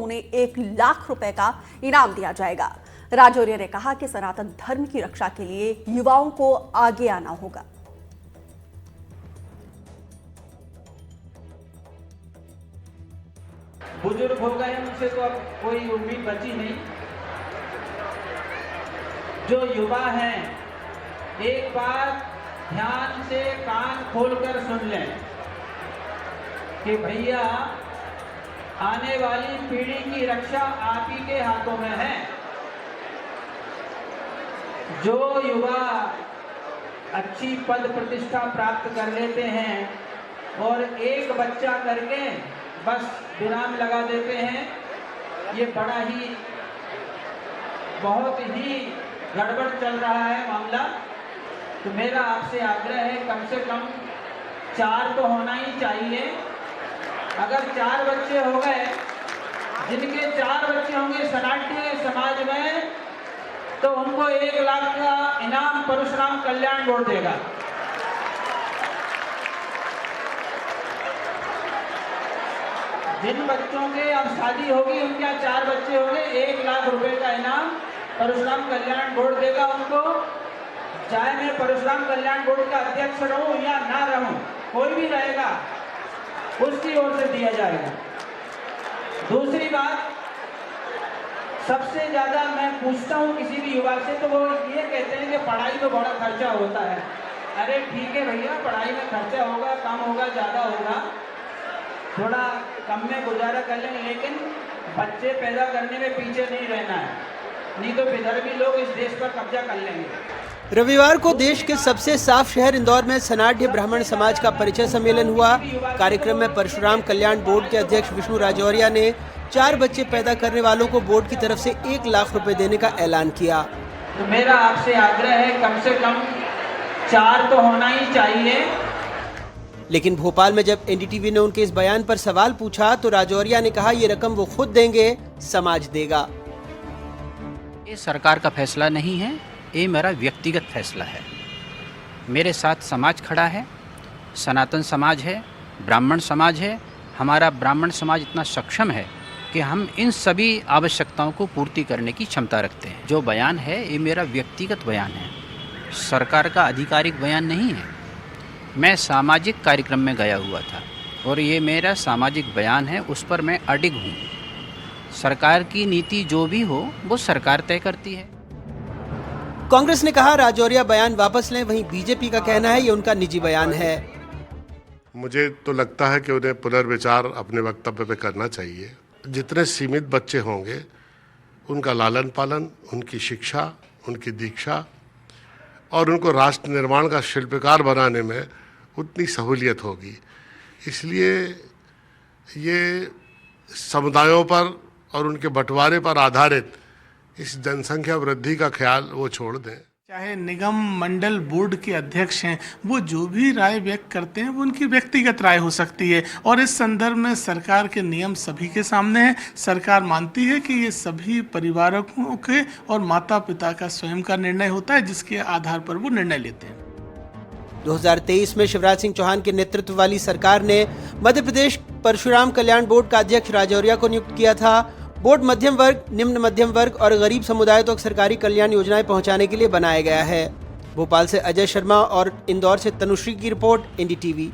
उन्हें 1 लाख रुपए का इनाम दिया जाएगा। राजौरिया ने कहा कि सनातन धर्म की रक्षा के लिए युवाओं को आगे आना होगा। बुजुर्ग हो गए, उनसे तो अब कोई उम्मीद बची नहीं। जो युवा हैं, एक बार ध्यान से कान खोलकर सुन लें कि भैया आने वाली पीढ़ी की रक्षा आप ही के हाथों में है। जो युवा अच्छी पद प्रतिष्ठा प्राप्त कर लेते हैं और एक बच्चा करके बस विराम लगा देते हैं, ये बड़ा ही बहुत ही गड़बड़ चल रहा है मामला। तो मेरा आपसे आग्रह है, कम से कम 4 तो होना ही चाहिए। अगर 4 बच्चे हो गए, जिनके 4 बच्चे होंगे सनातनी समाज में, तो उनको 1 लाख का इनाम परशुराम कल्याण बोर्ड देगा। जिन बच्चों के अब शादी होगी, उनके 4 बच्चे होंगे, 1 लाख रुपए का इनाम परशुराम कल्याण बोर्ड देगा उनको। चाहे मैं परशुराम कल्याण बोर्ड का अध्यक्ष रहूं या ना रहूं, कोई भी रहेगा, उसकी ओर से दिया जाएगा। दूसरी बात, सबसे ज्यादा मैं पूछता हूं किसी भी युवा से, तो वो ये कहते हैं कि पढ़ाई में बड़ा खर्चा होता है। अरे ठीक है भैया, पढ़ाई में खर्चा होगा, कम होगा, ज्यादा होगा, थोड़ा कम में गुजारा कर लें, लेकिन बच्चे पैदा करने में पीछे नहीं रहना है, नहीं तो विदर्भी लोग इस देश पर कब्जा कर लेंगे। रविवार को देश के सबसे साफ शहर इंदौर में सनाढ़ ब्राह्मण समाज का परिचय सम्मेलन हुआ। कार्यक्रम में परशुराम कल्याण बोर्ड के अध्यक्ष विष्णु राजौरिया ने 4 बच्चे पैदा करने वालों को बोर्ड की तरफ से 1 लाख रुपए देने का ऐलान किया। तो मेरा आपसे आग्रह है, कम से कम 4 तो होना ही चाहिए। लेकिन भोपाल में जब एनडीटीवी ने उनके इस बयान पर सवाल पूछा तो राजौरिया ने कहा, ये रकम वो खुद देंगे, समाज देगा। ये सरकार का फैसला नहीं है, ये मेरा व्यक्तिगत फैसला है। मेरे साथ समाज खड़ा है, सनातन समाज है, ब्राह्मण समाज है। हमारा ब्राह्मण समाज इतना सक्षम है कि हम इन सभी आवश्यकताओं को पूर्ति करने की क्षमता रखते हैं। जो बयान है ये मेरा व्यक्तिगत बयान है, सरकार का आधिकारिक बयान नहीं है। मैं सामाजिक कार्यक्रम में गया हुआ था और ये मेरा सामाजिक बयान है, उस पर मैं अडिग हूँ। सरकार की नीति जो भी हो वो सरकार तय करती है। कांग्रेस ने कहा राजौरिया बयान वापस लें, वहीं बीजेपी का कहना है ये उनका निजी बयान है। मुझे तो लगता है कि उन्हें पुनर्विचार अपने वक्तव्य पे करना चाहिए। जितने सीमित बच्चे होंगे उनका लालन पालन, उनकी शिक्षा, उनकी दीक्षा और उनको राष्ट्र निर्माण का शिल्पकार बनाने में उतनी सहूलियत होगी। इसलिए ये समुदायों पर और उनके बंटवारे पर आधारित इस जनसंख्या वृद्धि का ख्याल वो छोड़ दें। चाहे निगम मंडल बोर्ड के अध्यक्ष हैं, वो जो भी राय व्यक्त करते हैं वो उनकी व्यक्तिगत राय हो सकती है और इस संदर्भ में सरकार के नियम सभी के सामने हैं। सरकार मानती है कि ये सभी परिवारों के और माता पिता का स्वयं का निर्णय होता है, जिसके आधार पर वो निर्णय लेते हैं। 2023 में शिवराज सिंह चौहान के नेतृत्व वाली सरकार ने मध्य प्रदेश परशुराम कल्याण बोर्ड का अध्यक्ष राजौरिया को नियुक्त किया था। बोर्ड मध्यम वर्ग, निम्न मध्यम वर्ग और गरीब समुदाय तक सरकारी कल्याण योजनाएं पहुंचाने के लिए बनाया गया है। भोपाल से अजय शर्मा और इंदौर से तनुश्री की रिपोर्ट, एनडीटीवी।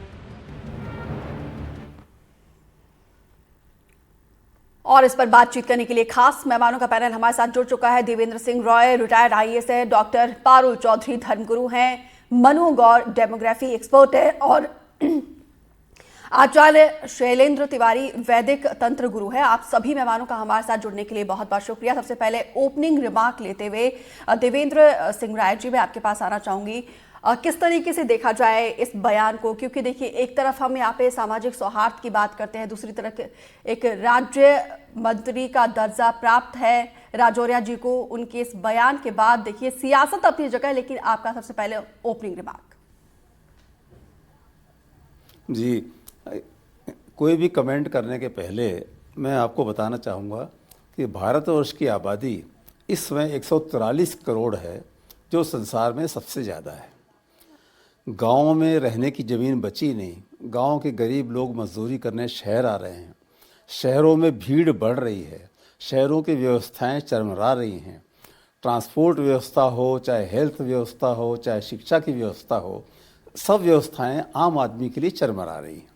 और इस पर बातचीत करने के लिए खास मेहमानों का पैनल हमारे साथ जुड़ चुका है। देवेंद्र सिंह रॉय रिटायर्ड आईएएस है, डॉक्टर पारुल चौधरी धर्मगुरु हैं, मनु गौर डेमोग्राफी एक्सपर्ट है और आचार्य शैलेंद्र तिवारी वैदिक तंत्र गुरु है। आप सभी मेहमानों का हमारे साथ जुड़ने के लिए बहुत बहुत शुक्रिया। सबसे पहले ओपनिंग रिमार्क लेते हुए देवेंद्र सिंह राय जी, मैं आपके पास आना चाहूंगी। किस तरीके से देखा जाए इस बयान को, क्योंकि देखिए एक तरफ हम यहाँ पे सामाजिक सौहार्द की बात करते हैं, दूसरी तरफ एक राज्य मंत्री का दर्जा प्राप्त है राजौरिया जी को। उनके इस बयान के बाद देखिए सियासत अपनी जगह है, लेकिन आपका सबसे पहले ओपनिंग रिमार्क। जी, कोई भी कमेंट करने के पहले मैं आपको बताना चाहूँगा कि भारतवर्ष की आबादी इस समय 143 करोड़ है, जो संसार में सबसे ज़्यादा है। गाँव में रहने की ज़मीन बची नहीं, गांव के गरीब लोग मजदूरी करने शहर आ रहे हैं। शहरों में भीड़ बढ़ रही है, शहरों की व्यवस्थाएं चरमरा रही हैं। ट्रांसपोर्ट व्यवस्था हो, चाहे हेल्थ व्यवस्था हो, चाहे शिक्षा की व्यवस्था हो, सब व्यवस्थाएं आम आदमी के लिए चरमरा रही हैं।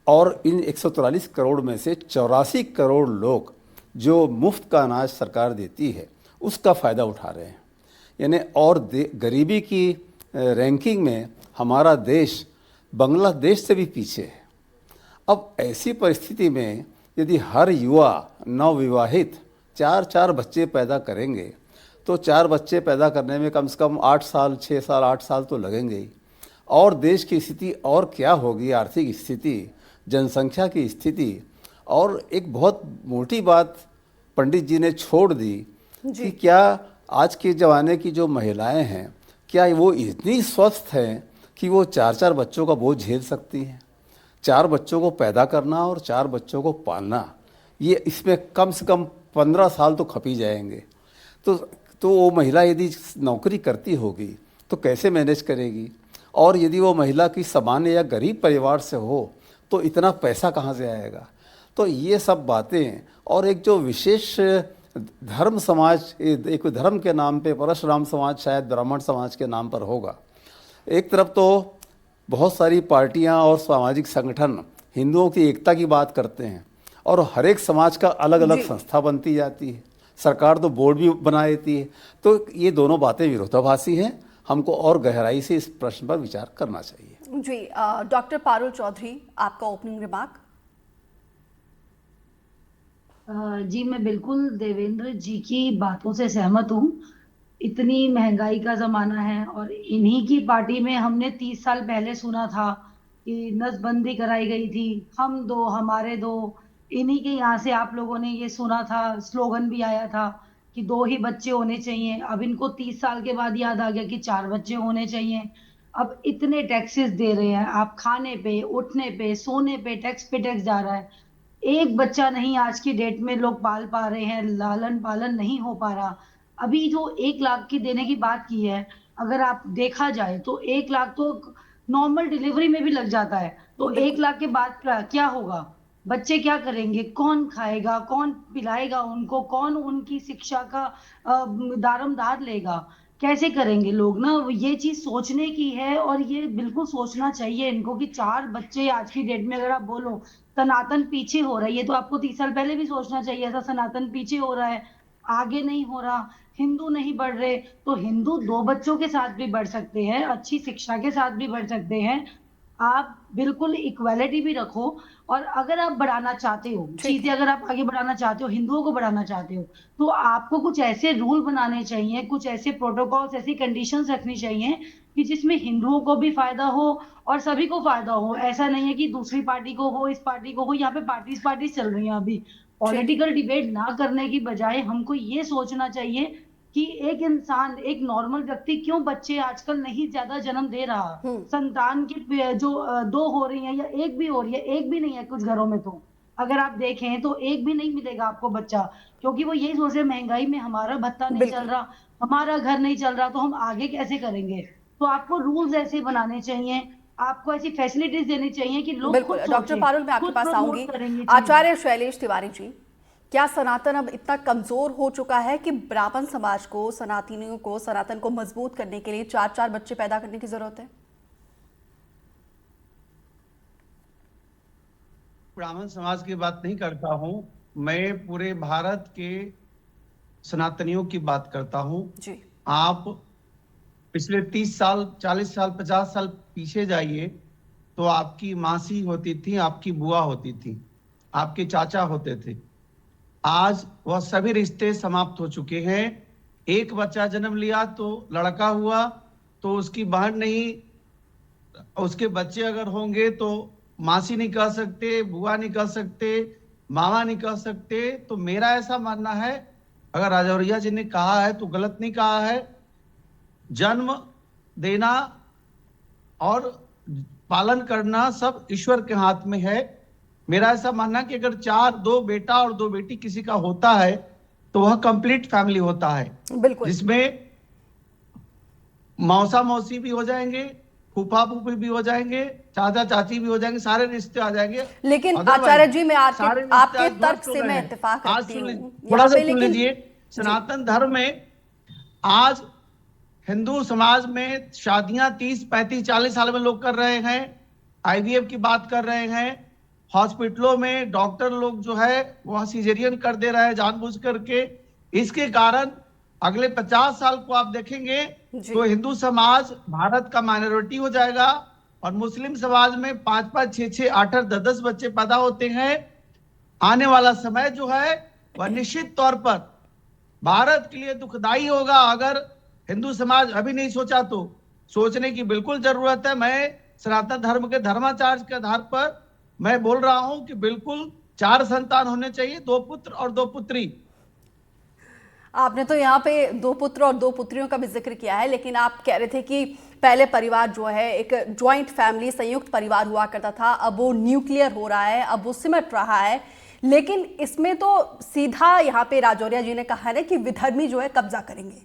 और इन 143 करोड़ में से 84 करोड़ लोग जो मुफ्त का अनाज सरकार देती है उसका फ़ायदा उठा रहे हैं। यानी और गरीबी की रैंकिंग में हमारा देश बांग्लादेश से भी पीछे है। अब ऐसी परिस्थिति में यदि हर युवा नवविवाहित 4 बच्चे पैदा करेंगे तो 4 बच्चे पैदा करने में कम से कम 8 साल, 6 साल, 8 साल तो लगेंगे ही। और देश की स्थिति और क्या होगी, आर्थिक स्थिति, जनसंख्या की स्थिति। और एक बहुत मोटी बात पंडित जी ने छोड़ दी कि क्या आज के ज़माने की जो महिलाएं हैं, क्या वो इतनी स्वस्थ हैं कि वो 4 बच्चों का बोझ झेल सकती हैं। 4 बच्चों को पैदा करना और 4 बच्चों को पालना, ये इसमें कम से कम 15 साल तो खप ही जाएंगे। तो वो महिला यदि नौकरी करती होगी तो कैसे मैनेज करेगी? और यदि वो महिला की सामान्य या गरीब परिवार से हो तो इतना पैसा कहाँ से आएगा? तो ये सब बातें, और एक जो विशेष धर्म समाज, एक धर्म के नाम पे परशुराम समाज शायद ब्राह्मण समाज के नाम पर होगा। एक तरफ तो बहुत सारी पार्टियां और सामाजिक संगठन हिंदुओं की एकता की बात करते हैं और हर एक समाज का अलग अलग संस्था बनती जाती है, सरकार तो बोर्ड भी बना देती है। तो ये दोनों बातें विरोधाभासी हैं। हमको और गहराई से इस प्रश्न पर विचार करना चाहिए। जी, डॉक्टर पारुल चौधरी, आपका ओपनिंग रिमार्क। जी, मैं बिल्कुल देवेंद्र जी की बातों से सहमत हूँ। इतनी महंगाई का ज़माना है और इन्हीं की पार्टी में हमने 30 साल पहले सुना था कि नसबंदी कराई गई थी, हम दो हमारे दो। इन्हीं के यहाँ से आप लोगों ने ये सुना था, स्लोगन भी आया था कि 2 ही बच्चे होने चाहिए। अब इनको 30 साल के बाद याद आ गया कि 4 बच्चे होने चाहिए। अब इतने टैक्सेस दे रहे हैं आप, खाने पे, उठने पे, सोने पे टैक्स जा रहा है। एक बच्चा नहीं आज की डेट में लोग पाल पा रहे हैं, लालन पालन नहीं हो पा रहा। अभी जो 1 लाख की देने की बात की है, अगर आप देखा जाए तो 1 लाख तो नॉर्मल डिलीवरी में भी लग जाता है। तो 1 लाख के बाद क्या होगा? बच्चे क्या करेंगे? कौन खाएगा? कौन पिलाएगा उनको? कौन उनकी शिक्षा का दारोमदार लेगा? कैसे करेंगे लोग ना? ये चीज सोचने की है और ये बिल्कुल सोचना चाहिए इनको कि 4 बच्चे आज की डेट में, अगर आप बोलो सनातन पीछे हो रहा है, ये तो आपको 30 साल पहले भी सोचना चाहिए। ऐसा सनातन पीछे हो रहा है, आगे नहीं हो रहा, हिंदू नहीं बढ़ रहे, तो हिंदू 2 बच्चों के साथ भी बढ़ सकते हैं, अच्छी शिक्षा के साथ भी बढ़ सकते हैं। आप बिल्कुल इक्वालिटी भी रखो। और अगर आप बढ़ाना चाहते हो चीजें, अगर आप आगे बढ़ाना चाहते हो, हिंदुओं को बढ़ाना चाहते हो, तो आपको कुछ ऐसे रूल बनाने चाहिए, कुछ ऐसे प्रोटोकॉल्स, ऐसी कंडीशंस रखनी चाहिए कि जिसमें हिंदुओं को भी फायदा हो और सभी को फायदा हो। ऐसा नहीं है कि दूसरी पार्टी को हो, इस पार्टी को हो। यहाँ पे पार्टीज चल रही हैं अभी। पॉलिटिकल डिबेट ना करने की बजाय हमको ये सोचना चाहिए कि एक इंसान, एक नॉर्मल व्यक्ति क्यों बच्चे आजकल नहीं ज्यादा जन्म दे रहा। संतान की जो 2 हो रही है या 1 भी हो रही है, 1 भी नहीं है कुछ घरों में। तो अगर आप देखें तो 1 भी नहीं मिलेगा आपको बच्चा, क्योंकि वो यही सोच रहे महंगाई में हमारा भत्ता नहीं चल रहा, हमारा घर नहीं चल रहा, तो हम आगे कैसे करेंगे? तो आपको रूल्स ऐसे बनाने चाहिए, आपको ऐसी फैसिलिटीज देनी चाहिए कि लोग बिल्कुल। डॉक्टर पारुल, मैं आपके पास आऊंगी। आचार्य शैलेश तिवारी जी, क्या सनातन अब इतना कमजोर हो चुका है कि ब्राह्मण समाज को, सनातनियों को, सनातन को मजबूत करने के लिए 4 बच्चे पैदा करने की जरूरत है? ब्राह्मण समाज की बात नहीं करता हूं, मैं पूरे भारत के सनातनियों की बात करता हूं जी। आप पिछले 30 साल, 40 साल, 50 साल पीछे जाइए तो आपकी मासी होती थी, आपकी बुआ होती थी, आपके चाचा होते थे। आज वह सभी रिश्ते समाप्त हो चुके हैं। एक बच्चा जन्म लिया तो लड़का हुआ तो उसकी बहन नहीं, उसके बच्चे अगर होंगे तो मासी नहीं कह सकते, बुआ नहीं कह सकते, मामा नहीं कह सकते। तो मेरा ऐसा मानना है, अगर राजौरिया जी ने कहा है तो गलत नहीं कहा है। जन्म देना और पालन करना सब ईश्वर के हाथ में है। मेरा ऐसा मानना कि अगर 2 बेटा और 2 बेटी किसी का होता है तो वह कंप्लीट फैमिली होता है, बिल्कुल, जिसमें मौसा मौसी भी हो जाएंगे, फूफा फूफी भी हो जाएंगे, चाचा चाची भी हो जाएंगे, सारे रिश्ते आ जाएंगे। लेकिन Otherwise, आचार्य जी मैं सारे रिश्ते आपके आज तर्क ध्वस्त हो से गए मैं हैं। इत्तेफाक आज रखती सुन हूँ लीजिए, थोड़ा यहाँ सा पे, सुन लेकिन लीजिए। सनातन धर्म में आज हिंदू समाज में शादियां 30, 35, 40 साल में लोग कर रहे हैं। आईवीएफ की बात कर रहे हैं। हॉस्पिटलों में डॉक्टर लोग जो है वह सीजेरियन कर दे रहे हैं जानबूझ करके। इसके कारण अगले 50 साल को आप देखेंगे जी। तो हिंदू समाज भारत का माइनॉरिटी हो जाएगा और मुस्लिम समाज में 5-5, 6-6, 8-8, 10-10 बच्चे पैदा होते हैं। आने वाला समय जो है वह निश्चित तौर पर भारत के लिए दुखदाई होगा। अगर हिंदू समाज अभी नहीं सोचा तो सोचने की बिल्कुल जरूरत है। मैं सनातन धर्म के धर्माचार्य के आधार पर मैं बोल रहा हूं कि बिल्कुल 4 संतान होने चाहिए, 2 पुत्र और 2 पुत्री। आपने तो यहाँ पे 2 पुत्र और 2 पुत्रियों का भी जिक्र किया है, लेकिन आप कह रहे थे कि पहले परिवार जो है एक जॉइंट फैमिली, संयुक्त परिवार हुआ करता था, अब वो न्यूक्लियर हो रहा है, अब वो सिमट रहा है। लेकिन इसमें तो सीधा यहाँ पे राजौरिया जी ने कहा है ना कि विधर्मी जो है कब्जा करेंगे।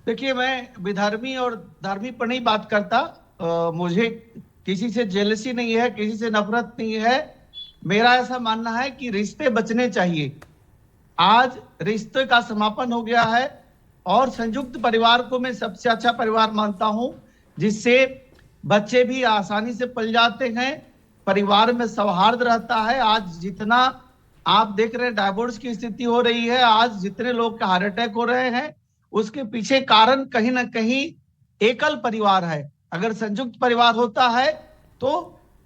देखिए, मैं विधर्मी और धार्मिक पर नहीं बात करता। मुझे किसी से जेलसी नहीं है, किसी से नफरत नहीं है। मेरा ऐसा मानना है कि रिश्ते बचने चाहिए। आज रिश्ते का समापन हो गया है और संयुक्त परिवार को मैं सबसे अच्छा परिवार मानता हूं, जिससे बच्चे भी आसानी से पल जाते हैं, परिवार में सौहार्द रहता है। आज जितना आप देख रहे हैं डाइवोर्स की स्थिति हो रही है, आज जितने लोग का हार्ट अटैक हो रहे हैं, उसके पीछे कारण कहीं ना कहीं एकल परिवार है। अगर संयुक्त परिवार होता है तो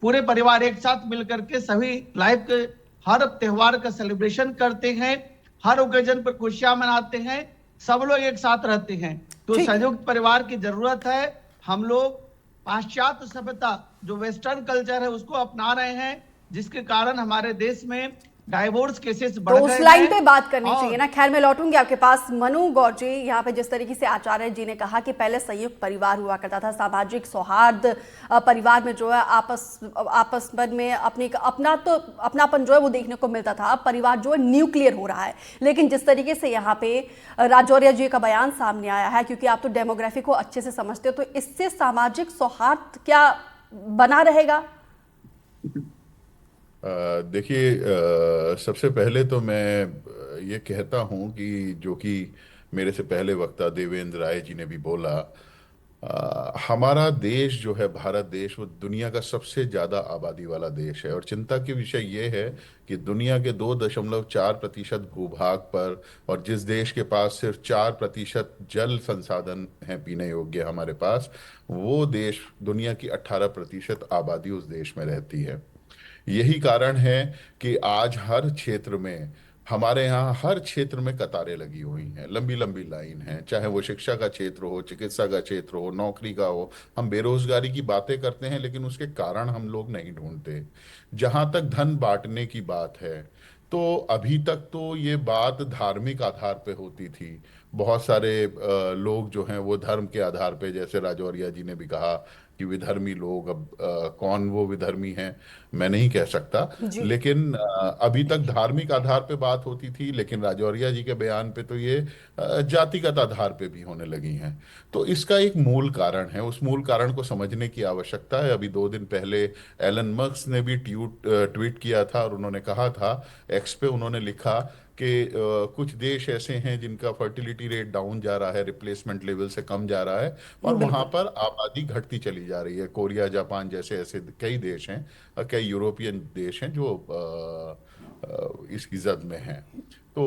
पूरे परिवार एक साथ मिलकर के सभी लाइफ के हर त्योहार का सेलिब्रेशन करते हैं, हर ओकेजन पर खुशियां मनाते हैं, सब लोग एक साथ रहते हैं। तो संयुक्त परिवार की जरूरत है। हम लोग पाश्चात्य सभ्यता जो वेस्टर्न कल्चर है उसको अपना रहे हैं, जिसके कारण हमारे देश में डाइवोर्स केसेस बढ़ तो गए उस लाइन हैं। पे बात करनी और चाहिए ना। खैर, मैं लौटूंगी आपके पास। मनु गौर जी, यहाँ पे जिस तरीके से आचार्य जी ने कहा कि पहले संयुक्त परिवार हुआ करता था, सामाजिक सौहार्द परिवार में जो है आपस में अपनापन जो है वो देखने को मिलता था। अब परिवार जो है न्यूक्लियर हो रहा है। लेकिन जिस तरीके से यहाँ पे राजौरिया जी का बयान सामने आया है, क्योंकि आप तो डेमोग्राफी को अच्छे से समझते हो, तो इससे सामाजिक सौहार्द क्या बना रहेगा? देखिए, सबसे पहले तो मैं ये कहता हूँ कि जो कि मेरे से पहले वक्ता देवेंद्र राय जी ने भी बोला, हमारा देश जो है, भारत देश, वो दुनिया का सबसे ज़्यादा आबादी वाला देश है। और चिंता की विषय ये है कि दुनिया के 2.4% भूभाग पर, और जिस देश के पास सिर्फ 4% जल संसाधन है पीने योग्य हमारे पास, वो देश, दुनिया की 18% आबादी उस देश में रहती है। यही कारण है कि आज हर क्षेत्र में, हमारे यहाँ हर क्षेत्र में कतारें लगी हुई हैं, लंबी लंबी लाइन है। चाहे वो शिक्षा का क्षेत्र हो, चिकित्सा का क्षेत्र हो, नौकरी का हो। हम बेरोजगारी की बातें करते हैं, लेकिन उसके कारण हम लोग नहीं ढूंढते। जहां तक धन बांटने की बात है, तो अभी तक तो ये बात धार्मिक आधार पे होती थी। बहुत सारे लोग जो हैं वो धर्म के आधार पे, जैसे राजौरिया जी ने भी कहा कि विधर्मी लोग, अब कौन वो विधर्मी हैं मैं नहीं कह सकता, लेकिन अभी तक धार्मिक आधार पे बात होती थी। लेकिन राजौरिया जी के बयान पे तो ये जातिगत आधार पे भी होने लगी हैं। तो इसका एक मूल कारण है, उस मूल कारण को समझने की आवश्यकता है। अभी 2 दिन पहले एलन मस्क ने भी ट्वीट किया था और उन्होंने कहा था, एक्स पे उन्होंने लिखा कि कुछ देश ऐसे हैं जिनका फर्टिलिटी रेट डाउन जा रहा है, रिप्लेसमेंट लेवल से कम जा रहा है, और वहां पर आबादी घटती चली जा रही है। कोरिया, जापान जैसे ऐसे कई देश हैं, कई यूरोपियन देश हैं जो इसकी जद में हैं। तो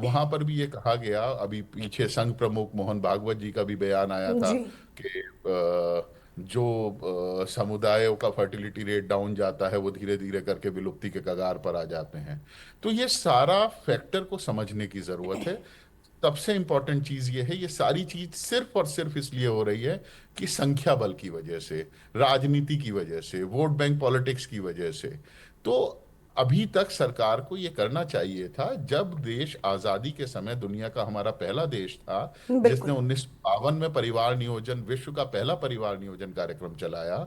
वहां पर भी ये कहा गया। अभी पीछे संघ प्रमुख मोहन भागवत जी का भी बयान आया था कि जो समुदायों का फर्टिलिटी रेट डाउन जाता है वो धीरे धीरे करके विलुप्ति के कगार पर आ जाते हैं। तो ये सारा फैक्टर को समझने की जरूरत है। सबसे इंपॉर्टेंट चीज ये है, ये सारी चीज सिर्फ और सिर्फ इसलिए हो रही है कि संख्या बल की वजह से, राजनीति की वजह से, वोट बैंक पॉलिटिक्स की वजह से। तो अभी तक सरकार को ये करना चाहिए था। जब देश आजादी के समय दुनिया का हमारा पहला देश था जिसने 1952 में परिवार नियोजन, विश्व का पहला परिवार नियोजन कार्यक्रम चलाया,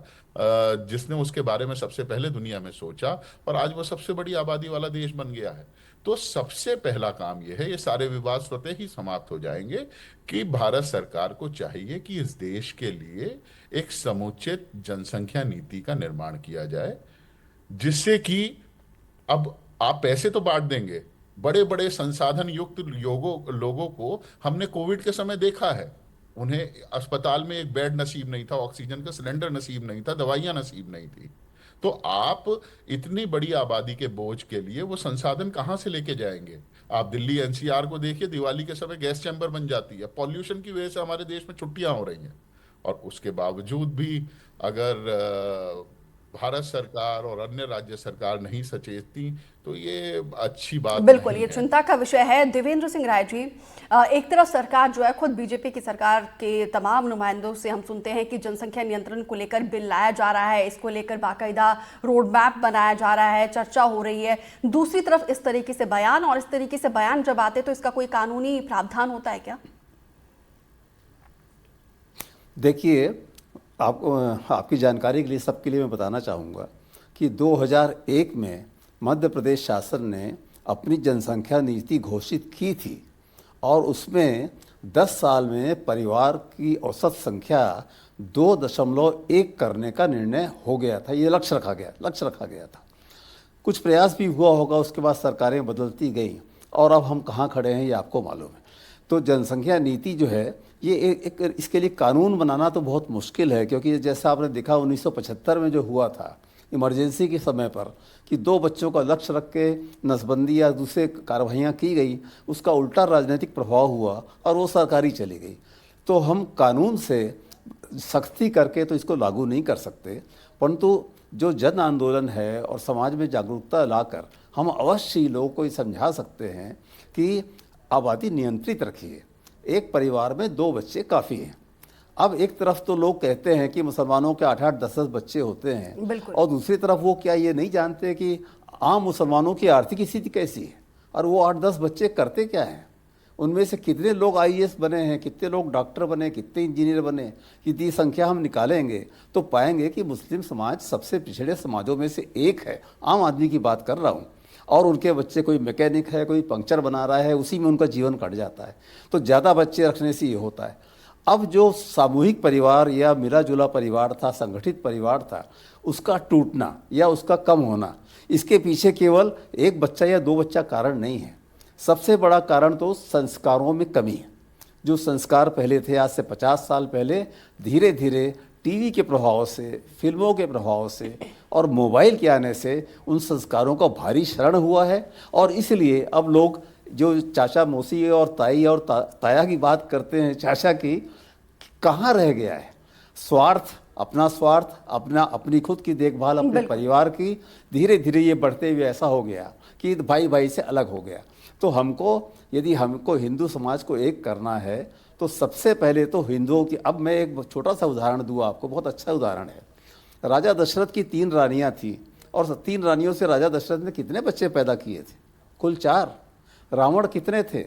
जिसने उसके बारे में सबसे पहले दुनिया में सोचा, और आज वो सबसे बड़ी आबादी वाला देश बन गया है। तो सबसे पहला काम यह है, ये सारे विवाद स्वतः ही समाप्त हो जाएंगे, कि भारत सरकार को चाहिए कि इस देश के लिए एक समुचित जनसंख्या नीति का निर्माण किया जाए, जिससे कि अब आप पैसे तो बांट देंगे, बड़े बड़े संसाधन युक्त लोगों को हमने कोविड के समय देखा है, उन्हें अस्पताल में एक बेड नसीब नहीं था, ऑक्सीजन का सिलेंडर नसीब नहीं था, दवाइयां नसीब नहीं थी। तो आप इतनी बड़ी आबादी के बोझ के लिए वो संसाधन कहां से लेके जाएंगे? आप दिल्ली एनसीआर को देखिए, दिवाली के समय गैस चैम्बर बन जाती है। पॉल्यूशन की वजह से हमारे देश में छुट्टियां हो रही हैं, और उसके बावजूद भी अगर भारत सरकार और अन्य राज्य सरकार नहीं सचेतती तो ये अच्छी बात बिल्कुल, नहीं ये है। चिंता का विषय है। देवेंद्र सिंह राय जी, एक तरफ सरकार जो है, खुद बीजेपी की सरकार के तमाम नुमाइंदों से हम सुनते हैं कि जनसंख्या नियंत्रण को लेकर बिल लाया जा रहा है, इसको लेकर बाकायदा रोड मैप बनाया जा रहा है, चर्चा हो रही है। दूसरी तरफ इस तरीके से बयान, और इस तरीके से बयान जब आते तो इसका कोई कानूनी प्रावधान होता है क्या? देखिए, आपकी जानकारी के लिए, सबके लिए मैं बताना चाहूँगा कि 2001 में मध्य प्रदेश शासन ने अपनी जनसंख्या नीति घोषित की थी, और उसमें 10 साल में परिवार की औसत संख्या 2.1 करने का निर्णय हो गया था। ये लक्ष्य रखा गया था। कुछ प्रयास भी हुआ होगा, उसके बाद सरकारें बदलती गईं, और अब हम कहाँ खड़े हैं ये आपको मालूम है। तो जनसंख्या नीति जो है, ये एक इसके लिए कानून बनाना तो बहुत मुश्किल है, क्योंकि जैसा आपने देखा 1975 में जो हुआ था इमरजेंसी के समय पर, कि 2 बच्चों का लक्ष्य रख के नसबंदी या दूसरे कार्रवाइयाँ की गई, उसका उल्टा राजनीतिक प्रभाव हुआ और वो सरकारी चली गई। तो हम कानून से सख्ती करके तो इसको लागू नहीं कर सकते, परंतु जो जन आंदोलन है और समाज में जागरूकता लाकर हम अवश्य ही लोगों को ये समझा सकते हैं कि आबादी नियंत्रित रखिए, एक परिवार में 2 बच्चे काफ़ी हैं। अब एक तरफ तो लोग कहते हैं कि मुसलमानों के 8-8, 10-10 बच्चे होते हैं, और दूसरी तरफ वो क्या ये नहीं जानते कि आम मुसलमानों की आर्थिक स्थिति कैसी है, और वो 8-10 बच्चे करते क्या हैं। उनमें से कितने लोग IAS बने हैं, कितने लोग डॉक्टर बने, कितने इंजीनियर बने, कितनी संख्या हम निकालेंगे तो पाएंगे कि मुस्लिम समाज सबसे पिछड़े समाजों में से एक है। आम आदमी की बात कर रहा हूँ, और उनके बच्चे कोई मैकेनिक है, कोई पंक्चर बना रहा है, उसी में उनका जीवन कट जाता है। तो ज़्यादा बच्चे रखने से ये होता है। अब जो सामूहिक परिवार या मिला जुला परिवार था, संगठित परिवार था, उसका टूटना या उसका कम होना, इसके पीछे केवल 1 बच्चा या 2 बच्चा कारण नहीं है। सबसे बड़ा कारण तो संस्कारों में कमी है। जो संस्कार पहले थे, आज से 50 साल पहले, धीरे धीरे टीवी के प्रभाव से, फिल्मों के प्रभाव से और मोबाइल के आने से उन संस्कारों का भारी क्षरण हुआ है। और इसलिए अब लोग जो चाचा मौसी और ताई और ताया की बात करते हैं, चाचा की, कहाँ रह गया है स्वार्थ, अपनी खुद की देखभाल, अपने परिवार की। धीरे धीरे ये बढ़ते हुए ऐसा हो गया कि भाई भाई से अलग हो गया। तो यदि हमको हिंदू समाज को एक करना है तो सबसे पहले तो हिंदुओं की, अब मैं एक छोटा सा उदाहरण दूँ आपको, बहुत अच्छा उदाहरण है। राजा दशरथ की 3 रानियां थी, और 3 रानियों से राजा दशरथ ने कितने बच्चे पैदा किए थे? कुल 4। रावण कितने थे?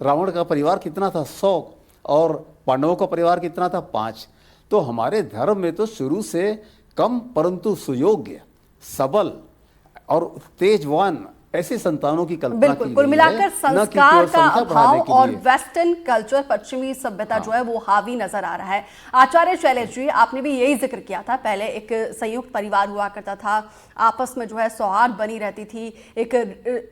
रावण का परिवार कितना था? 100। और पांडवों का परिवार कितना था? 5। तो हमारे धर्म में तो शुरू से कम परंतु सुयोग्य, सबल और तेजवान ऐसे संतानों की कल्पना की गई कुल मिलाकर है, संस्कार का अभाव और वेस्टर्न कल्चर, पश्चिमी सभ्यता जो है वो हावी नजर आ रहा है। आचार्य शैलेश जी, आपने भी यही जिक्र किया था, पहले एक संयुक्त परिवार हुआ करता था, आपस में जो है सौहार्द बनी रहती थी, एक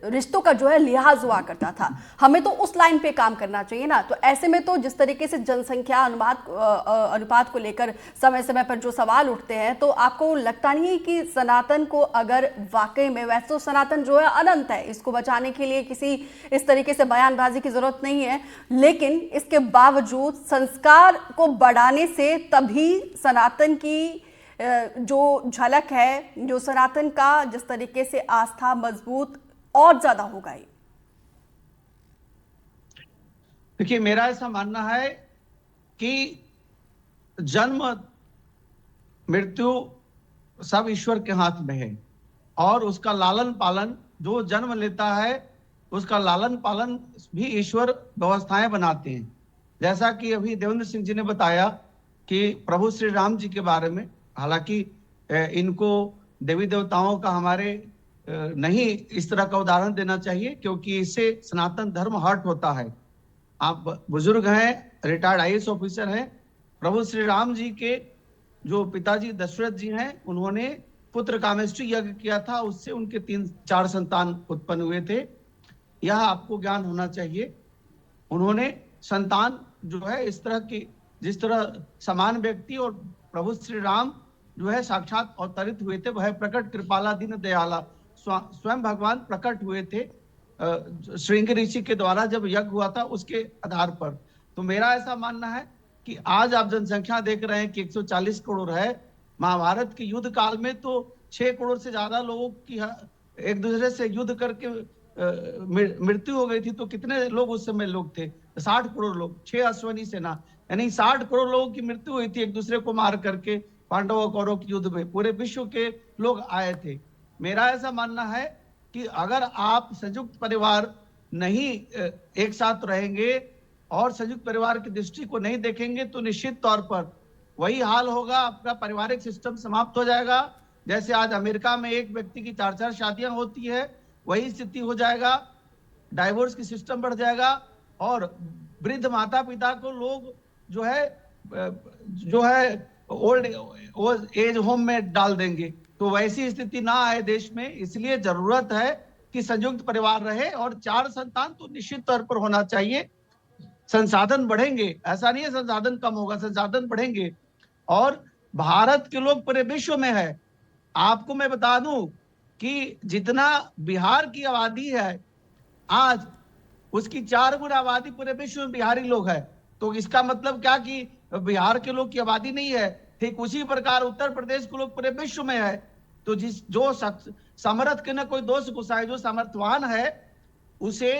रिश्तों का जो है लिहाज हुआ करता था। हमें तो उस लाइन पे काम करना चाहिए ना। तो ऐसे में तो जिस तरीके से जनसंख्या अनुपात को लेकर समय समय पर जो सवाल उठते हैं, तो आपको लगता नहीं कि सनातन को, अगर वाकई में, वैसे तो सनातन जो है है, इसको बचाने के लिए किसी इस तरीके से बयानबाजी की जरूरत नहीं है, लेकिन इसके बावजूद संस्कार को बढ़ाने से तभी सनातन की जो झलक है, जो सनातन का जिस तरीके से आस्था मजबूत और ज्यादा होगा। देखिए, मेरा ऐसा मानना है कि जन्म मृत्यु सब ईश्वर के हाथ में है। और उसका लालन पालन, जो जन्म लेता है उसका लालन पालन भी ईश्वर व्यवस्थाएं बनाते हैं। जैसा कि अभी देवेंद्र सिंह जी ने बताया कि प्रभु श्री राम जी के बारे में, हालांकि इनको देवी देवताओं का हमारे नहीं इस तरह का उदाहरण देना चाहिए, क्योंकि इससे सनातन धर्म हर्ट होता है। आप बुजुर्ग हैं, रिटायर्ड IAS ऑफिसर हैं। प्रभु श्री राम जी के जो पिताजी दशरथ जी हैं, उन्होंने पुत्र कामेष्टि यज्ञ किया था, उससे उनके 3-4 संतान उत्पन्न हुए थे। यह आपको ज्ञान होना चाहिए। उन्होंने संतान जो है इस तरह की, जिस तरह समान व्यक्ति और प्रभु श्री राम जो है साक्षात अवतरित हुए थे, वह प्रकट कृपाला दीन दयाला, स्वयं भगवान प्रकट हुए थे श्रृंग ऋषि के द्वारा जब यज्ञ हुआ था उसके आधार पर। तो मेरा ऐसा मानना है कि आज आप जनसंख्या देख रहे हैं कि 140 करोड़ है। महाभारत के युद्ध काल में तो 6 करोड़ से ज्यादा लोगों की एक दूसरे से युद्ध करके मृत्यु हो गई थी। तो कितने लोग उस समय लोग थे? 60 करोड़ लोग, 6 अश्वनी सेना, यानी 60 करोड़ लोगों की मृत्यु हुई थी एक दूसरे को मार करके पांडव और कौरव के युद्ध में। पूरे विश्व के लोग आए थे। मेरा ऐसा मानना है कि अगर आप संयुक्त परिवार नहीं एक साथ रहेंगे और संयुक्त परिवार की दृष्टि को नहीं देखेंगे तो निश्चित तौर पर वही हाल होगा, आपका पारिवारिक सिस्टम समाप्त हो जाएगा। जैसे आज अमेरिका में एक व्यक्ति की 4-4 शादियां होती है, वही स्थिति हो जाएगा। डाइवोर्स की सिस्टम बढ़ जाएगा और वृद्ध माता पिता को लोग जो है ओल्ड एज होम में डाल देंगे। तो वैसी स्थिति ना आए देश में, इसलिए जरूरत है कि संयुक्त परिवार रहे और 4 संतान तो निश्चित तौर पर होना चाहिए। संसाधन बढ़ेंगे, ऐसा नहीं है संसाधन कम होगा, संसाधन बढ़ेंगे। और भारत के लोग पूरे विश्व में है। आपको मैं बता दूं कि जितना बिहार की आबादी है आज, उसकी 4 गुना आबादी पूरे विश्व में बिहारी लोग है। तो इसका मतलब क्या कि बिहार के लोग की आबादी नहीं है? ठीक उसी प्रकार उत्तर प्रदेश के लोग पूरे विश्व में है। तो जो समर्थ के न कोई दोष गुसाए, जो सामर्थ्यवान है उसे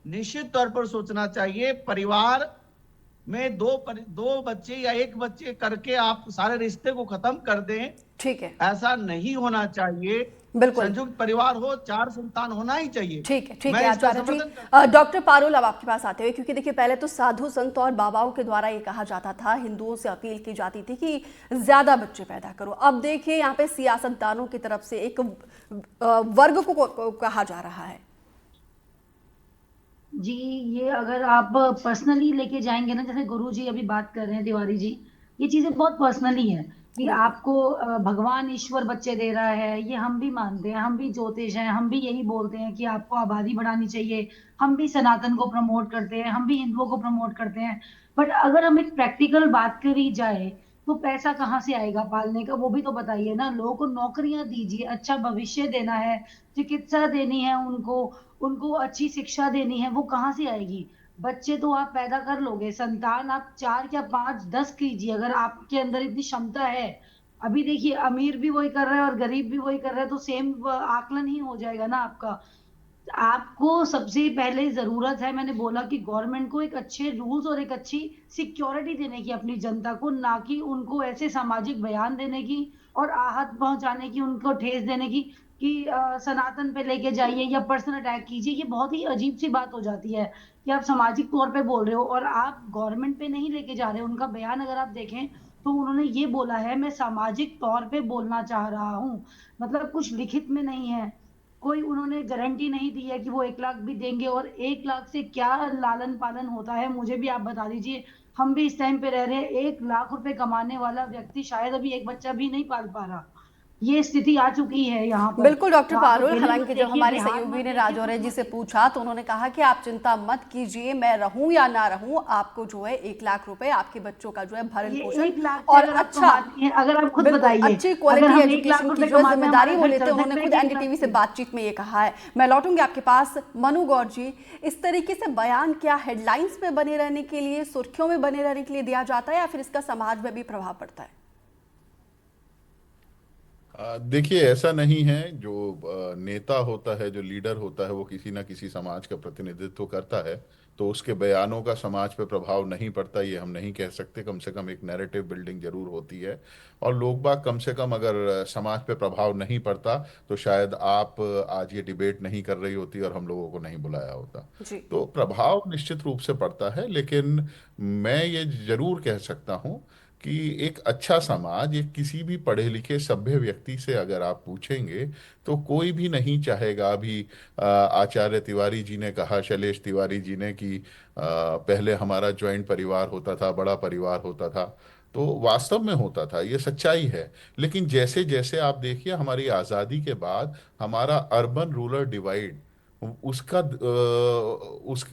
निश्चित तौर पर सोचना चाहिए। परिवार में 2 बच्चे या 1 बच्चे करके आप सारे रिश्ते को खत्म कर दें, ठीक है, ऐसा नहीं होना चाहिए। बिल्कुल, संयुक्त परिवार हो, 4 संतान होना ही चाहिए। ठीक है आचार्य जी। डॉक्टर पारुल, अब आपके पास आते हुए, क्योंकि देखिए पहले तो साधु संत और बाबाओं के द्वारा ये कहा जाता था, हिंदुओं से अपील की जाती थी कि ज्यादा बच्चे पैदा करो। अब देखिए यहाँ पे सियासतदानों की तरफ से एक वर्ग को कहा जा रहा है। जी, ये अगर आप पर्सनली लेके जाएंगे ना, जैसे गुरु जी अभी बात कर रहे हैं, तिवारी जी, ये चीजें बहुत पर्सनली है कि आपको भगवान ईश्वर बच्चे दे रहा है, ये हम भी मानते हैं, हम भी ज्योतिष हैं, हम भी यही बोलते हैं कि आपको आबादी बढ़ानी चाहिए, हम भी सनातन को प्रमोट करते हैं, हम भी हिंदुओं को प्रमोट करते हैं। बट अगर हम एक प्रैक्टिकल बात करी जाए तो पैसा कहाँ से आएगा पालने का, वो भी तो बताइए ना। लोगों को नौकरियां दीजिए, अच्छा भविष्य देना है, चिकित्सा देनी है, उनको अच्छी शिक्षा देनी है, वो कहाँ से आएगी? बच्चे तो आप पैदा कर लोगे, संतान आप 4 या 5, 10 कीजिए अगर आपके अंदर इतनी क्षमता है। अभी देखिए अमीर भी वही कर रहा है और गरीब भी वही कर रहा है, तो सेम आकलन ही हो जाएगा ना आपका। आपको सबसे पहले जरूरत है, मैंने बोला कि गवर्नमेंट को एक अच्छे रूल्स और एक अच्छी सिक्योरिटी देने की अपनी जनता को, ना कि उनको ऐसे सामाजिक बयान देने की और आहत पहुंचाने की, उनको ठेस देने की कि सनातन पे लेके जाइए या पर्सनल अटैक कीजिए। ये बहुत ही अजीब सी बात हो जाती है कि आप सामाजिक तौर पे बोल रहे हो और आप गवर्नमेंट पे नहीं लेके जा रहे हो। उनका बयान अगर आप देखें तो उन्होंने ये बोला है, मैं सामाजिक तौर पे बोलना चाह रहा हूँ, मतलब कुछ लिखित में नहीं है, कोई उन्होंने गारंटी नहीं दी है कि वो 1 लाख भी देंगे। और 1 लाख से क्या लालन पालन होता है मुझे भी आप बता दीजिए। हम भी इस टाइम पे रह रहे हैं, 1 लाख रुपए कमाने वाला व्यक्ति शायद अभी एक बच्चा भी नहीं पाल पा रहा। ये स्थिति आ चुकी है यहाँ पर। बिल्कुल डॉक्टर पारुल, हालांकि जब हमारे सहयोगी ने राजौरे जी से पूछा तो उन्होंने कहा कि आप चिंता मत कीजिए, मैं रहूं या ना रहूं, आपको जो है 1 लाख रुपए आपके बच्चों का जो है भरण पोषण और अच्छा, अगर आप खुद बताइए, अच्छी क्वालिटी एजुकेशन की जो जिम्मेदारी वो लेते, उन्होंने खुद NDTV से बातचीत में ये कहा है। मैं लौटूंगी आपके पास। मनु गौर जी, इस तरीके से बयान क्या हेडलाइंस में बने रहने के लिए, सुर्खियों में बने रहने के लिए दिया जाता है या फिर इसका समाज में भी प्रभाव पड़ता है? देखिए, ऐसा नहीं है। जो नेता होता है, जो लीडर होता है, वो किसी ना किसी समाज का प्रतिनिधित्व करता है, तो उसके बयानों का समाज पे प्रभाव नहीं पड़ता ये हम नहीं कह सकते। कम से कम एक नैरेटिव बिल्डिंग जरूर होती है, और लोग बाग कम से कम अगर समाज पे प्रभाव नहीं पड़ता तो शायद आप आज ये डिबेट नहीं कर रही होती और हम लोगों को नहीं बुलाया होता। जी। तो प्रभाव निश्चित रूप से पड़ता है, लेकिन मैं ये जरूर कह सकता हूँ कि एक अच्छा समाज, एक किसी भी पढ़े लिखे सभ्य व्यक्ति से अगर आप पूछेंगे तो कोई भी नहीं चाहेगा। अभी आचार्य तिवारी जी ने कहा, शैलेश तिवारी जी ने, कि पहले हमारा ज्वाइंट परिवार होता था, बड़ा परिवार होता था। तो वास्तव में होता था, ये सच्चाई है। लेकिन जैसे जैसे आप देखिए, हमारी आज़ादी के बाद हमारा अर्बन रूरल डिवाइड, उसका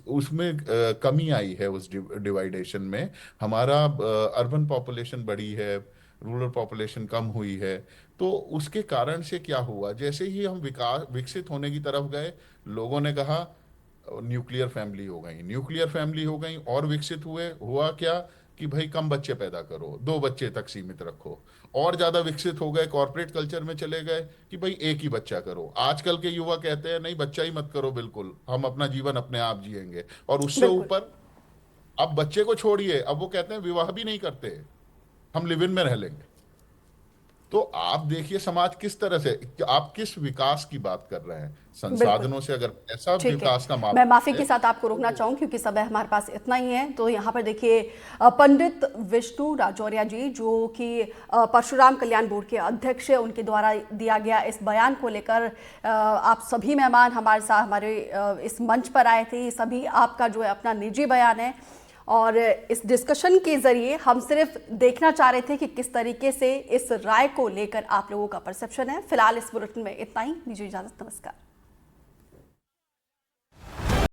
उसमें कमी आई है। उस डिवाइडेशन में हमारा अर्बन पॉपुलेशन बढ़ी है, रूरल पॉपुलेशन कम हुई है। तो उसके कारण से क्या हुआ, जैसे ही हम विकसित होने की तरफ गए, लोगों ने कहा न्यूक्लियर फैमिली हो गई, न्यूक्लियर फैमिली हो गई, और विकसित हुआ क्या कि भाई कम बच्चे पैदा करो, 2 बच्चे तक सीमित रखो। और ज्यादा विकसित हो गए, कॉर्पोरेट कल्चर में चले गए कि भाई एक ही बच्चा करो। आजकल के युवा कहते हैं नहीं, बच्चा ही मत करो, बिल्कुल हम अपना जीवन अपने आप जिएंगे। और उससे ऊपर अब बच्चे को छोड़िए, अब वो कहते हैं विवाह भी नहीं करते, हम लिव इन में रह लेंगे। तो आप देखिए समाज किस तरह से, आप किस विकास की बात कर रहे हैं। संसाधनों से अगर ऐसा ठीक विकास का है, मामला मैं माफी है, के साथ आपको रोकना चाहूंगी क्योंकि समय हमारे पास इतना ही है। तो यहाँ पर देखिए पंडित विष्णु राजौरिया जी, जो कि परशुराम कल्याण बोर्ड के अध्यक्ष है, उनके द्वारा दिया गया इस बयान को लेकर आप सभी मेहमान हमारे साथ हमारे इस मंच पर आए थे। सभी आपका जो है अपना निजी बयान है, और इस डिस्कशन के जरिए हम सिर्फ देखना चाह रहे थे कि किस तरीके से इस राय को लेकर आप लोगों का परसेप्शन है। फिलहाल इस बुलेटिन में इतना ही, दीजिए इजाजत, नमस्कार।